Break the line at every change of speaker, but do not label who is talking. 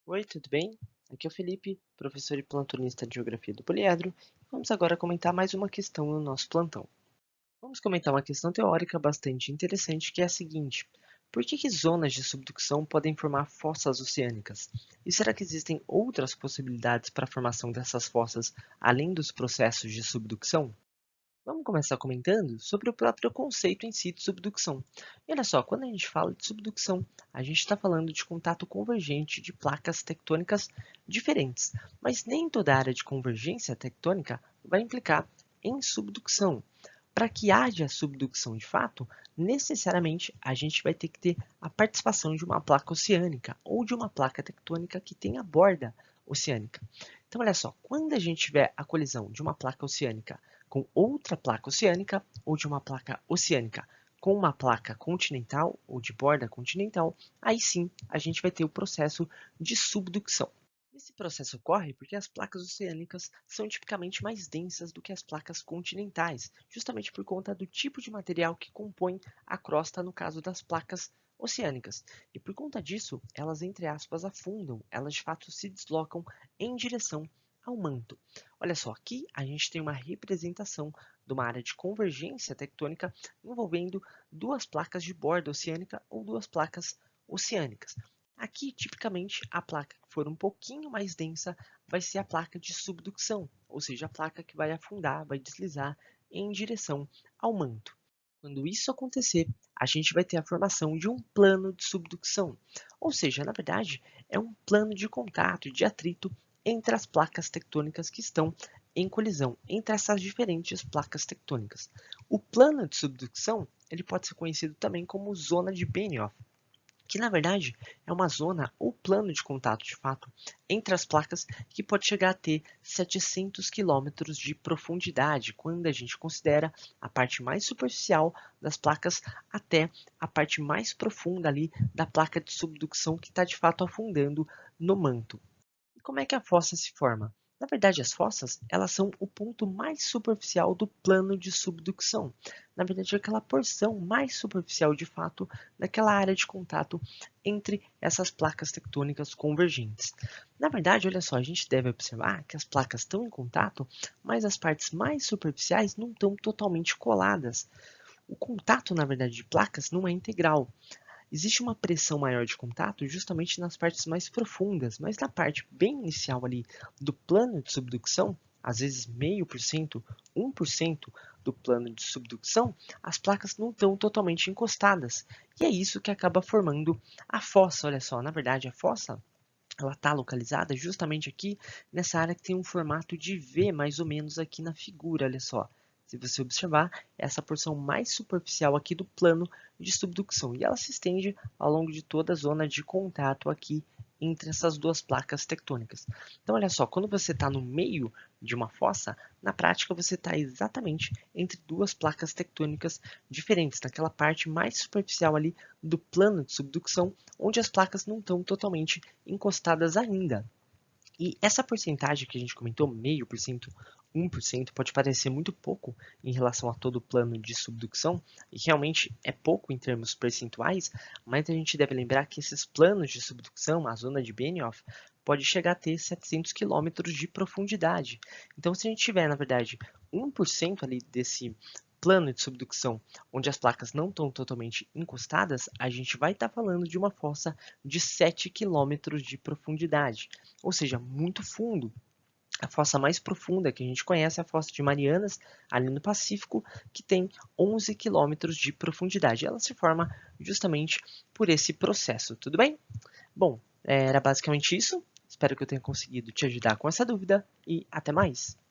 Oi, tudo bem? Aqui é o Felipe, professor e plantonista de Geografia do Poliedro. Vamos agora comentar mais uma questão no nosso plantão. Vamos comentar uma questão teórica bastante interessante, que é a seguinte: por que zonas de subducção podem formar fossas oceânicas? E será que existem outras possibilidades para a formação dessas fossas além dos processos de subducção? Vamos começar comentando sobre o próprio conceito em si de subducção. E olha só, quando a gente fala de subducção, a gente está falando de contato convergente de placas tectônicas diferentes, mas nem toda área de convergência tectônica vai implicar em subducção. Para que haja subducção de fato, necessariamente a gente vai ter que ter a participação de uma placa oceânica ou de uma placa tectônica que tenha borda oceânica. Então, olha só, quando a gente tiver a colisão de uma placa oceânica com outra placa oceânica ou de uma placa oceânica com uma placa continental ou de borda continental, aí sim a gente vai ter o processo de subducção. Esse processo ocorre porque as placas oceânicas são tipicamente mais densas do que as placas continentais, justamente por conta do tipo de material que compõe a crosta no caso das placas oceânicas. E por conta disso, elas, entre aspas, afundam, elas de fato se deslocam em direção ao manto. Olha só, aqui a gente tem uma representação de uma área de convergência tectônica envolvendo duas placas de borda oceânica ou duas placas oceânicas. Aqui, tipicamente, a placa que for um pouquinho mais densa vai ser a placa de subducção, ou seja, a placa que vai afundar, vai deslizar em direção ao manto. Quando isso acontecer, a gente vai ter a formação de um plano de subducção, ou seja, na verdade, é um plano de contato, de atrito entre as placas tectônicas que estão em colisão, entre essas diferentes placas tectônicas. O plano de subducção ele pode ser conhecido também como zona de Benioff, que na verdade é uma zona ou plano de contato de fato entre as placas que pode chegar a ter 700 quilômetros de profundidade, quando a gente considera a parte mais superficial das placas até a parte mais profunda ali da placa de subducção que está de fato afundando no manto. E como é que a fossa se forma? Na verdade, as fossas, elas são o ponto mais superficial do plano de subducção. Na verdade, é aquela porção mais superficial de fato daquela área de contato entre essas placas tectônicas convergentes. Na verdade, olha só, a gente deve observar que as placas estão em contato, mas as partes mais superficiais não estão totalmente coladas. O contato, na verdade, de placas não é integral. Existe uma pressão maior de contato justamente nas partes mais profundas, mas na parte bem inicial ali do plano de subducção, às vezes 0,5%, 1% do plano de subducção, as placas não estão totalmente encostadas. E é isso que acaba formando a fossa. Olha só, na verdade a fossa ela está localizada justamente aqui nessa área que tem um formato de V, mais ou menos aqui na figura, olha só. Se você observar, essa porção mais superficial aqui do plano de subducção, e ela se estende ao longo de toda a zona de contato aqui entre essas duas placas tectônicas. Então, olha só, quando você está no meio de uma fossa, na prática você está exatamente entre duas placas tectônicas diferentes, naquela parte mais superficial ali do plano de subducção, onde as placas não estão totalmente encostadas ainda. E essa porcentagem que a gente comentou, 0,5%, 1%, pode parecer muito pouco em relação a todo o plano de subducção, e realmente é pouco em termos percentuais, mas a gente deve lembrar que esses planos de subducção, a zona de Benioff, pode chegar a ter 700 quilômetros de profundidade. Então, se a gente tiver, na verdade, 1% ali desse plano de subducção, onde as placas não estão totalmente encostadas, a gente vai estar falando de uma fossa de 7 quilômetros de profundidade, ou seja, muito fundo. A fossa mais profunda que a gente conhece é a fossa de Marianas, ali no Pacífico, que tem 11 quilômetros de profundidade. Ela se forma justamente por esse processo, tudo bem? Bom, era basicamente isso. Espero que eu tenha conseguido te ajudar com essa dúvida e até mais!